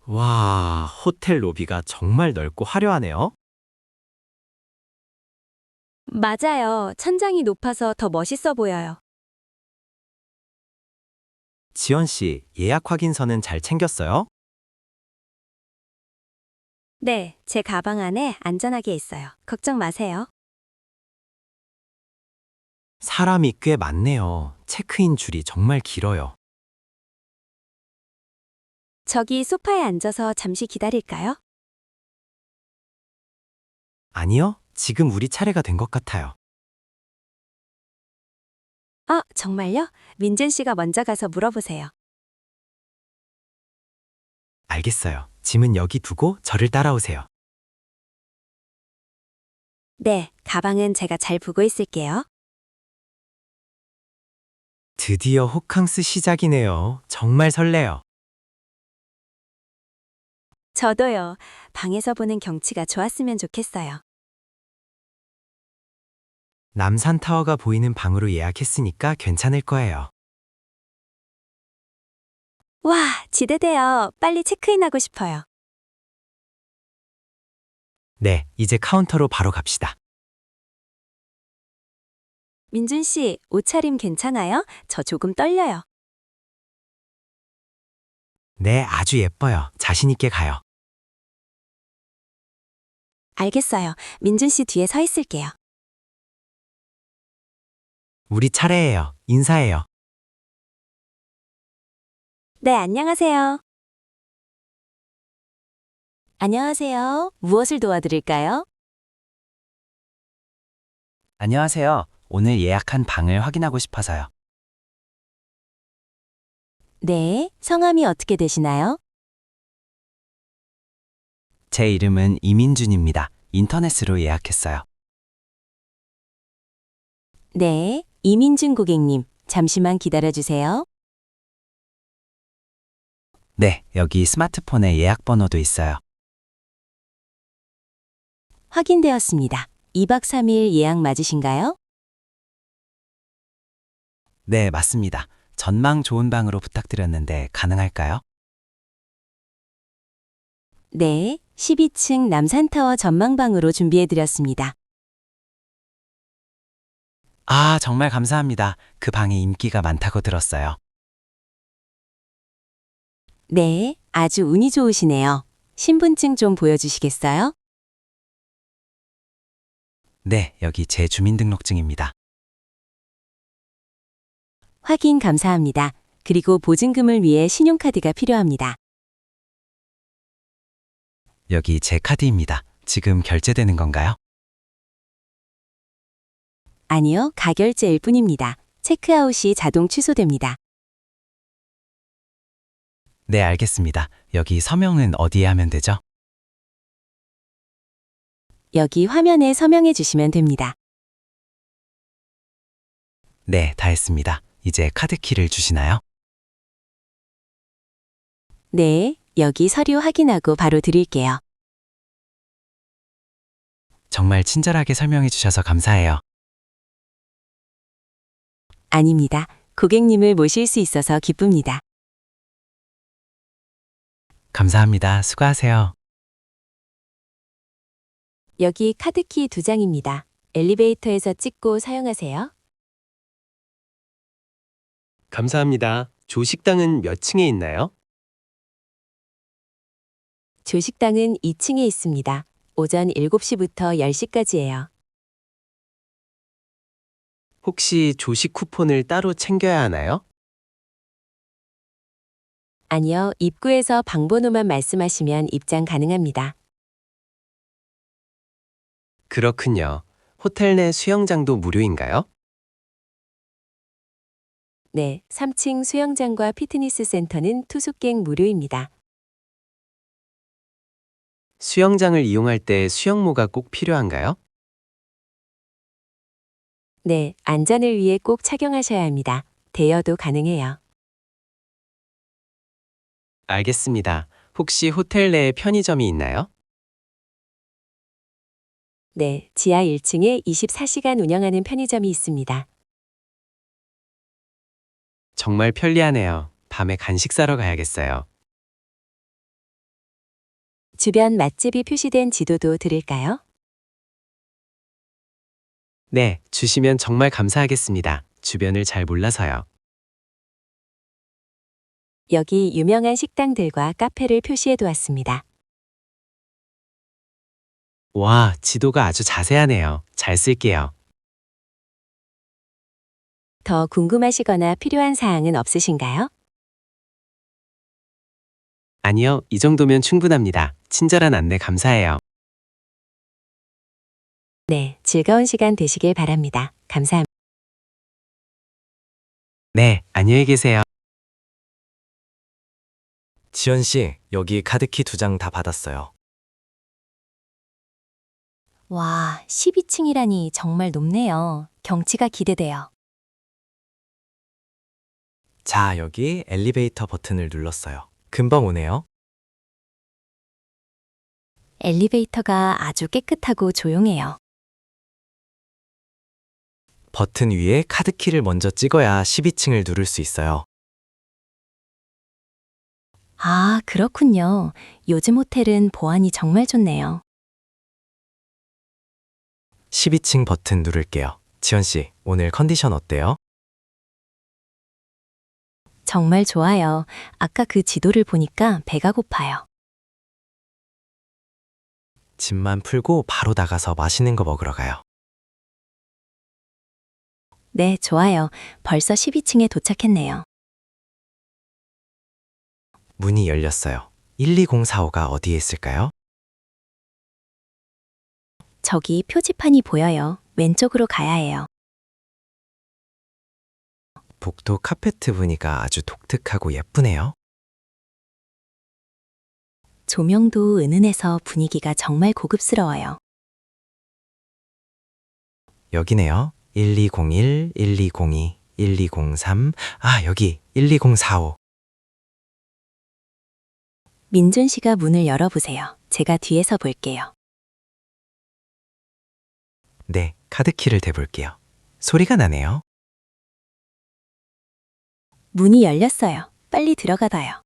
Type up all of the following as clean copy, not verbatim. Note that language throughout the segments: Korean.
와, 호텔 로비가 정말 넓고 화려하네요. 맞아요. 천장이 높아서 더 멋있어 보여요. 지연 씨, 예약 확인서는 잘 챙겼어요? 네, 제 가방 안에 안전하게 있어요. 걱정 마세요. 사람이 꽤 많네요. 체크인 줄이 정말 길어요. 저기 소파에 앉아서 잠시 기다릴까요? 아니요, 지금 우리 차례가 된 것 같아요. 정말요? 민준 씨가 먼저 가서 물어보세요. 알겠어요. 짐은 여기 두고 저를 따라오세요. 네, 가방은 제가 잘 보고 있을게요. 드디어 호캉스 시작이네요. 정말 설레요. 저도요. 방에서 보는 경치가 좋았으면 좋겠어요. 남산타워가 보이는 방으로 예약했으니까 괜찮을 거예요. 와, 기대돼요. 빨리 체크인하고 싶어요. 네, 이제 카운터로 바로 갑시다. 민준 씨, 옷차림 괜찮아요? 저 조금 떨려요. 네, 아주 예뻐요. 자신 있게 가요. 알겠어요. 민준 씨 뒤에 서 있을게요. 우리 차례예요. 인사해요. 네, 안녕하세요. 안녕하세요. 무엇을 도와드릴까요? 안녕하세요. 오늘 예약한 방을 확인하고 싶어서요. 네, 성함이 어떻게 되시나요? 제 이름은 이민준입니다. 인터넷으로 예약했어요. 네, 이민준 고객님, 잠시만 기다려주세요. 네, 여기 스마트폰에 예약 번호도 있어요. 확인되었습니다. 2박 3일 예약 맞으신가요? 네, 맞습니다. 전망 좋은 방으로 부탁드렸는데 가능할까요? 네, 12층 남산타워 전망방으로 준비해드렸습니다. 아, 정말 감사합니다. 그 방이 인기가 많다고 들었어요. 네, 아주 운이 좋으시네요. 신분증 좀 보여주시겠어요? 네, 여기 제 주민등록증입니다. 확인 감사합니다. 그리고 보증금을 위해 신용카드가 필요합니다. 여기 제 카드입니다. 지금 결제되는 건가요? 아니요, 가결제일 뿐입니다. 체크아웃이 자동 취소됩니다. 네, 알겠습니다. 여기 서명은 어디에 하면 되죠? 여기 화면에 서명해 주시면 됩니다. 네, 다 했습니다. 이제 카드키를 주시나요? 네, 여기 서류 확인하고 바로 드릴게요. 정말 친절하게 설명해 주셔서 감사해요. 아닙니다. 고객님을 모실 수 있어서 기쁩니다. 감사합니다. 수고하세요. 여기 카드키 2장입니다. 엘리베이터에서 찍고 사용하세요. 감사합니다. 조식당은 몇 층에 있나요? 조식당은 2층에 있습니다. 오전 7시부터 10시까지예요. 혹시 조식 쿠폰을 따로 챙겨야 하나요? 아니요, 입구에서 방번호만 말씀하시면 입장 가능합니다. 그렇군요. 호텔 내 수영장도 무료인가요? 네, 3층 수영장과 피트니스 센터는 투숙객 무료입니다. 수영장을 이용할 때 수영모가 꼭 필요한가요? 네, 안전을 위해 꼭 착용하셔야 합니다. 대여도 가능해요. 알겠습니다. 혹시 호텔 내에 편의점이 있나요? 네, 지하 1층에 24시간 운영하는 편의점이 있습니다. 정말 편리하네요. 밤에 간식 사러 가야겠어요. 주변 맛집이 표시된 지도도 드릴까요? 네, 주시면 정말 감사하겠습니다. 주변을 잘 몰라서요. 여기 유명한 식당들과 카페를 표시해 두었습니다. 와, 지도가 아주 자세하네요. 잘 쓸게요. 더 궁금하시거나 필요한 사항은 없으신가요? 아니요, 이 정도면 충분합니다. 친절한 안내 감사해요. 네, 즐거운 시간 되시길 바랍니다. 감사합니다. 네, 안녕히 계세요. 지연 씨, 여기 카드키 2장 다 받았어요. 와, 12층이라니 정말 높네요. 경치가 기대돼요. 자, 여기 엘리베이터 버튼을 눌렀어요. 금방 오네요. 엘리베이터가 아주 깨끗하고 조용해요. 버튼 위에 카드키를 먼저 찍어야 12층을 누를 수 있어요. 아, 그렇군요. 요즘 호텔은 보안이 정말 좋네요. 12층 버튼 누를게요. 지연 씨, 오늘 컨디션 어때요? 정말 좋아요. 아까 그 지도를 보니까 배가 고파요. 짐만 풀고 바로 나가서 맛있는 거 먹으러 가요. 네, 좋아요. 벌써 12층에 도착했네요. 문이 열렸어요. 12045가 어디에 있을까요? 저기 표지판이 보여요. 왼쪽으로 가야 해요. 복도 카페트 무늬가 아주 독특하고 예쁘네요. 조명도 은은해서 분위기가 정말 고급스러워요. 여기네요. 1201, 1202, 1203, 여기 12045. 민준 씨가 문을 열어보세요. 제가 뒤에서 볼게요. 네, 카드키를 대볼게요. 소리가 나네요. 문이 열렸어요. 빨리 들어가 봐요.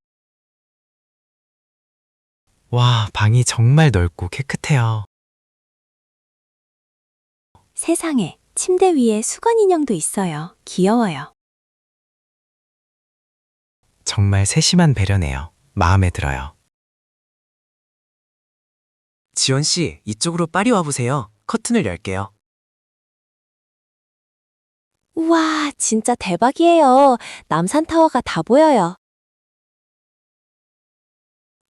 와, 방이 정말 넓고 깨끗해요. 세상에, 침대 위에 수건 인형도 있어요. 귀여워요. 정말 세심한 배려네요. 마음에 들어요. 지원 씨, 이쪽으로 빨리 와보세요. 커튼을 열게요. 우와, 진짜 대박이에요. 남산타워가 다 보여요.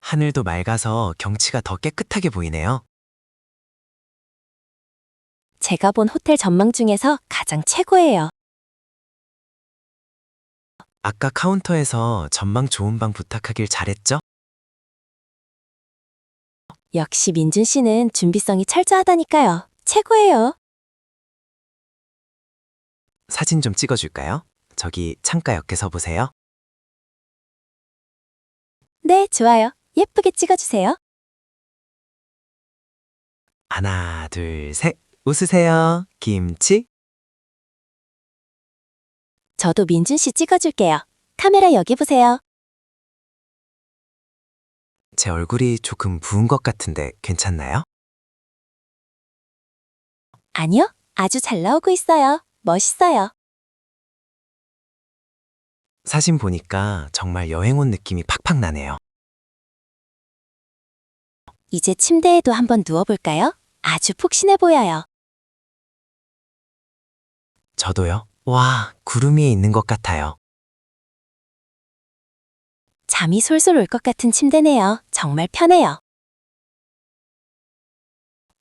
하늘도 맑아서 경치가 더 깨끗하게 보이네요. 제가 본 호텔 전망 중에서 가장 최고예요. 아까 카운터에서 전망 좋은 방 부탁하길 잘했죠? 역시 민준 씨는 준비성이 철저하다니까요. 최고예요. 사진 좀 찍어줄까요? 저기 창가 옆에 서 보세요. 네, 좋아요. 예쁘게 찍어주세요. 하나, 둘, 셋. 웃으세요. 김치. 저도 민준 씨 찍어줄게요. 카메라 여기 보세요. 제 얼굴이 조금 부은 것 같은데 괜찮나요? 아니요, 아주 잘 나오고 있어요. 멋있어요. 사진 보니까 정말 여행 온 느낌이 팍팍 나네요. 이제 침대에도 한번 누워볼까요? 아주 푹신해 보여요. 저도요. 와, 구름 위에 있는 것 같아요. 잠이 솔솔 올 것 같은 침대네요. 정말 편해요.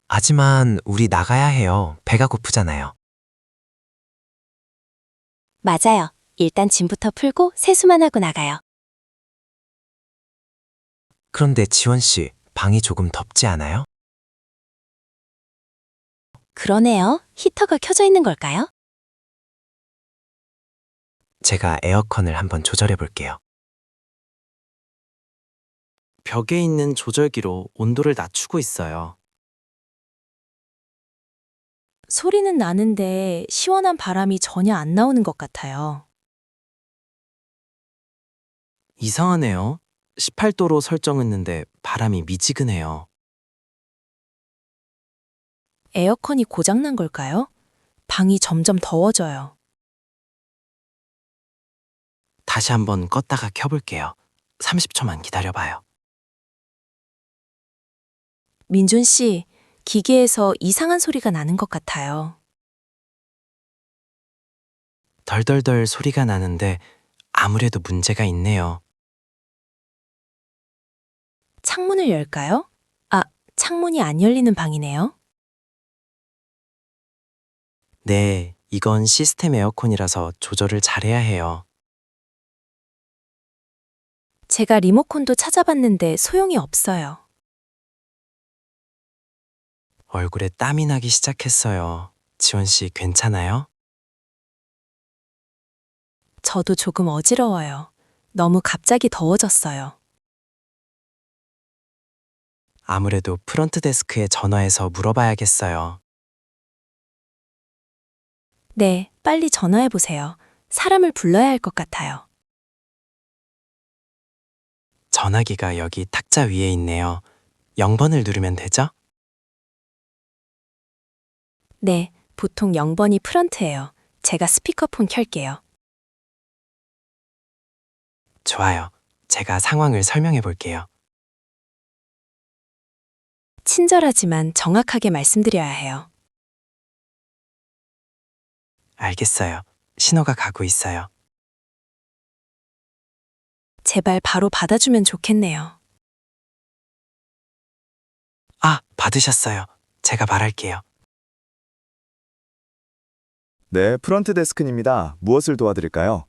하지만 우리 나가야 해요. 배가 고프잖아요. 맞아요. 일단 짐부터 풀고 세수만 하고 나가요. 그런데 지원 씨, 방이 조금 덥지 않아요? 그러네요. 히터가 켜져 있는 걸까요? 제가 에어컨을 한번 조절해 볼게요. 벽에 있는 조절기로 온도를 낮추고 있어요. 소리는 나는데 시원한 바람이 전혀 안 나오는 것 같아요. 이상하네요. 18도로 설정했는데 바람이 미지근해요. 에어컨이 고장난 걸까요? 방이 점점 더워져요. 다시 한번 껐다가 켜볼게요. 30초만 기다려봐요. 민준 씨, 기계에서 이상한 소리가 나는 것 같아요. 덜덜덜 소리가 나는데 아무래도 문제가 있네요. 창문을 열까요? 아, 창문이 안 열리는 방이네요. 네, 이건 시스템 에어컨이라서 조절을 잘해야 해요. 제가 리모컨도 찾아봤는데 소용이 없어요. 얼굴에 땀이 나기 시작했어요. 지원 씨 괜찮아요? 저도 조금 어지러워요. 너무 갑자기 더워졌어요. 아무래도 프런트 데스크에 전화해서 물어봐야겠어요. 네, 빨리 전화해 보세요. 사람을 불러야 할 것 같아요. 전화기가 여기 탁자 위에 있네요. 0번을 누르면 되죠? 네, 보통 0번이 프런트예요. 제가 스피커폰 켤게요. 좋아요. 제가 상황을 설명해 볼게요. 친절하지만 정확하게 말씀드려야 해요. 알겠어요. 신호가 가고 있어요. 제발 바로 받아주면 좋겠네요. 아, 받으셨어요. 제가 말할게요. 네, 프런트 데스크입니다. 무엇을 도와드릴까요?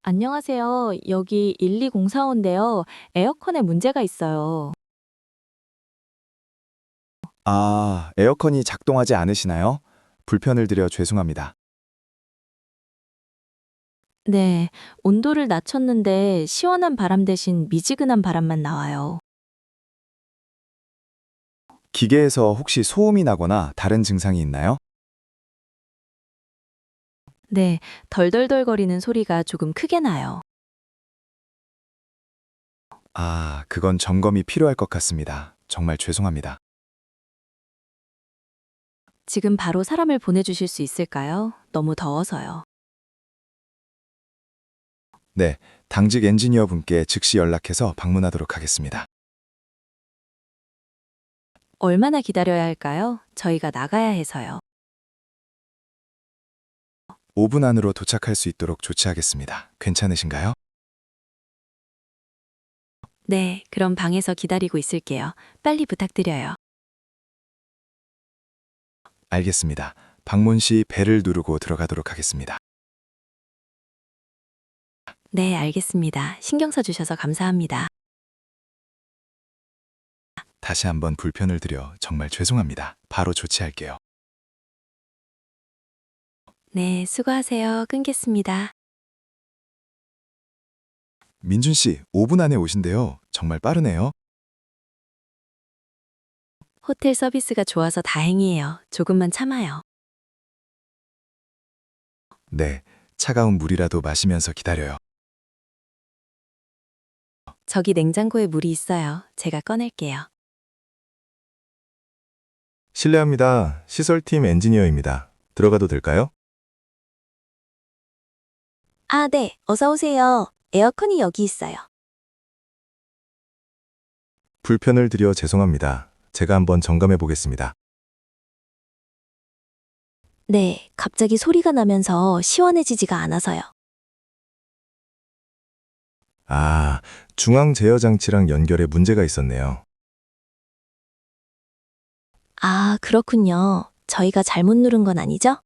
안녕하세요. 여기 12045인데요. 에어컨에 문제가 있어요. 아, 에어컨이 작동하지 않으시나요? 불편을 드려 죄송합니다. 네, 온도를 낮췄는데 시원한 바람 대신 미지근한 바람만 나와요. 기계에서 혹시 소음이 나거나 다른 증상이 있나요? 네, 덜덜덜거리는 소리가 조금 크게 나요. 아, 그건 점검이 필요할 것 같습니다. 정말 죄송합니다. 지금 바로 사람을 보내주실 수 있을까요? 너무 더워서요. 네, 당직 엔지니어 분께 즉시 연락해서 방문하도록 하겠습니다. 얼마나 기다려야 할까요? 저희가 나가야 해서요. 5분 안으로 도착할 수 있도록 조치하겠습니다. 괜찮으신가요? 네, 그럼 방에서 기다리고 있을게요. 빨리 부탁드려요. 알겠습니다. 방문 시 벨을 누르고 들어가도록 하겠습니다. 네, 알겠습니다. 신경 써주셔서 감사합니다. 다시 한번 불편을 드려 정말 죄송합니다. 바로 조치할게요. 네, 수고하세요. 끊겠습니다. 민준 씨, 5분 안에 오신대요. 정말 빠르네요. 호텔 서비스가 좋아서 다행이에요. 조금만 참아요. 네, 차가운 물이라도 마시면서 기다려요. 저기 냉장고에 물이 있어요. 제가 꺼낼게요. 실례합니다. 시설팀 엔지니어입니다. 들어가도 될까요? 아, 네. 어서 오세요. 에어컨이 여기 있어요. 불편을 드려 죄송합니다. 제가 한번 점검해 보겠습니다. 네, 갑자기 소리가 나면서 시원해지지가 않아서요. 아, 중앙 제어 장치랑 연결에 문제가 있었네요. 아, 그렇군요. 저희가 잘못 누른 건 아니죠?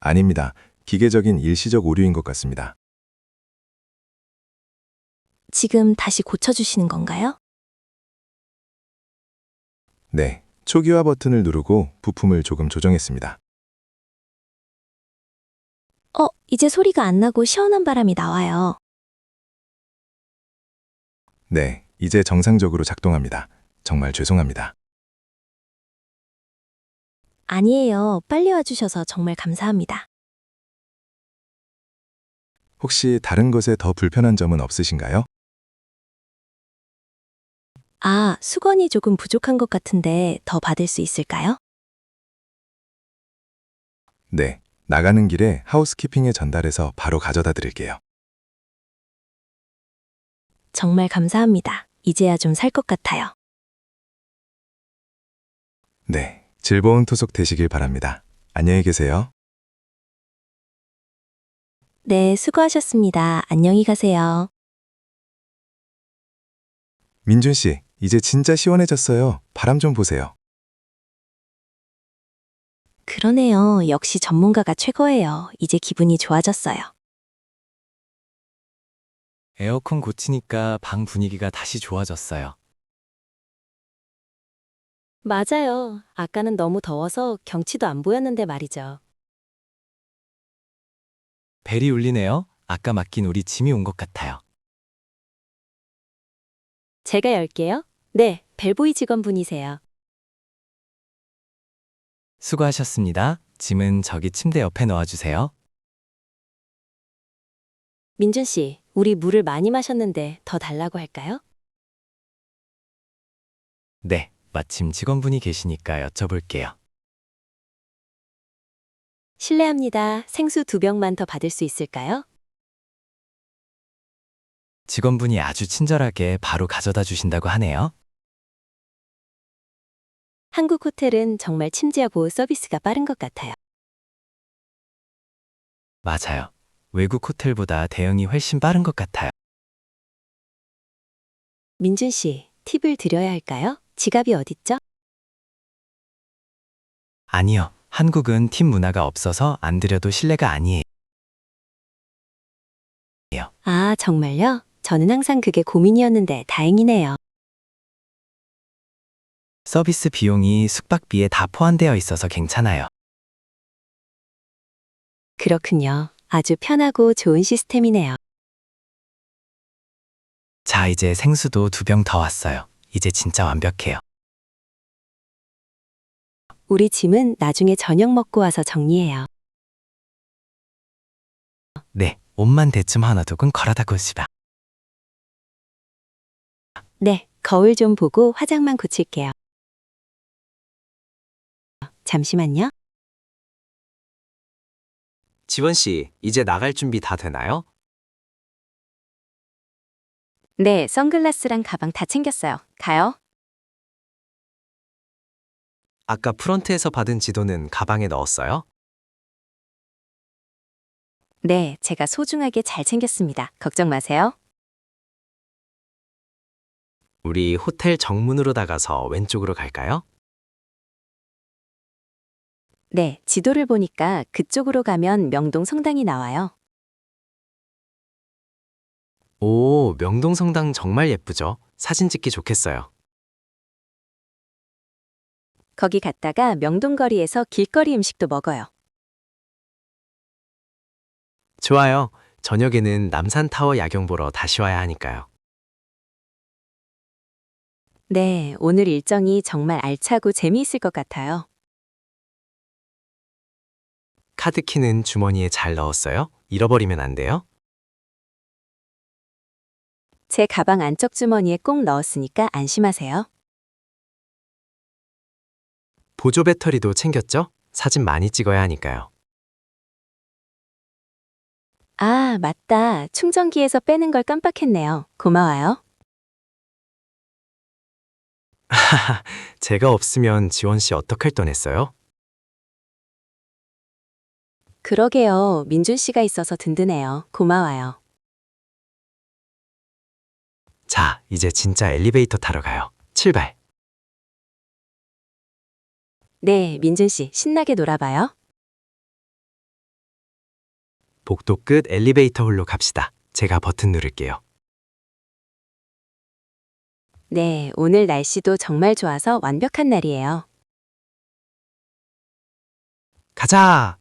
아닙니다. 기계적인 일시적 오류인 것 같습니다. 지금 다시 고쳐주시는 건가요? 네, 초기화 버튼을 누르고 부품을 조금 조정했습니다. 이제 소리가 안 나고 시원한 바람이 나와요. 네, 이제 정상적으로 작동합니다. 정말 죄송합니다. 아니에요. 빨리 와주셔서 정말 감사합니다. 혹시 다른 것에 더 불편한 점은 없으신가요? 아, 수건이 조금 부족한 것 같은데 더 받을 수 있을까요? 네. 나가는 길에 하우스키핑에 전달해서 바로 가져다 드릴게요. 정말 감사합니다. 이제야 좀 살 것 같아요. 네. 즐거운 토속 되시길 바랍니다. 안녕히 계세요. 네, 수고하셨습니다. 안녕히 가세요. 민준 씨, 이제 진짜 시원해졌어요. 바람 좀 보세요. 그러네요. 역시 전문가가 최고예요. 이제 기분이 좋아졌어요. 에어컨 고치니까 방 분위기가 다시 좋아졌어요. 맞아요. 아까는 너무 더워서 경치도 안 보였는데 말이죠. 벨이 울리네요. 아까 맡긴 우리 짐이 온 것 같아요. 제가 열게요. 네, 벨보이 직원분이세요. 수고하셨습니다. 짐은 저기 침대 옆에 넣어주세요. 민준 씨, 우리 물을 많이 마셨는데 더 달라고 할까요? 네, 마침 직원분이 계시니까 여쭤볼게요. 실례합니다. 생수 2병만 더 받을 수 있을까요? 직원분이 아주 친절하게 바로 가져다 주신다고 하네요. 한국 호텔은 정말 침지와 보호 서비스가 빠른 것 같아요. 맞아요. 외국 호텔보다 대응이 훨씬 빠른 것 같아요. 민준 씨, 팁을 드려야 할까요? 지갑이 어딨죠? 아니요. 한국은 팀 문화가 없어서 안 드려도 신뢰가 아니에요. 아, 정말요? 저는 항상 그게 고민이었는데 다행이네요. 서비스 비용이 숙박비에 다 포함되어 있어서 괜찮아요. 그렇군요. 아주 편하고 좋은 시스템이네요. 자, 이제 생수도 2병 더 왔어요. 이제 진짜 완벽해요. 우리 짐은 나중에 저녁 먹고 와서 정리해요. 네, 옷만 대충 하나 두근 걸어다 고시바. 네, 거울 좀 보고 화장만 고칠게요. 잠시만요. 지원 씨, 이제 나갈 준비 다 되나요? 네, 선글라스랑 가방 다 챙겼어요. 가요. 아까 프런트에서 받은 지도는 가방에 넣었어요? 네, 제가 소중하게 잘 챙겼습니다. 걱정 마세요. 우리 호텔 정문으로 나가서 왼쪽으로 갈까요? 네, 지도를 보니까 그쪽으로 가면 명동 성당이 나와요. 오, 명동성당 정말 예쁘죠? 사진 찍기 좋겠어요. 거기 갔다가 명동거리에서 길거리 음식도 먹어요. 좋아요. 저녁에는 남산타워 야경 보러 다시 와야 하니까요. 네, 오늘 일정이 정말 알차고 재미있을 것 같아요. 카드키는 주머니에 잘 넣었어요? 잃어버리면 안 돼요? 제 가방 안쪽 주머니에 꼭 넣었으니까 안심하세요. 보조 배터리도 챙겼죠? 사진 많이 찍어야 하니까요. 아, 맞다. 충전기에서 빼는 걸 깜빡했네요. 고마워요. 제가 없으면 지원 씨 어떡할 뻔했어요? 그러게요. 민준 씨가 있어서 든든해요. 고마워요. 자, 이제 진짜 엘리베이터 타러 가요. 출발. 네, 민준 씨, 신나게 놀아봐요. 복도 끝 엘리베이터 홀로 갑시다. 제가 버튼 누를게요. 네, 오늘 날씨도 정말 좋아서 완벽한 날이에요. 가자!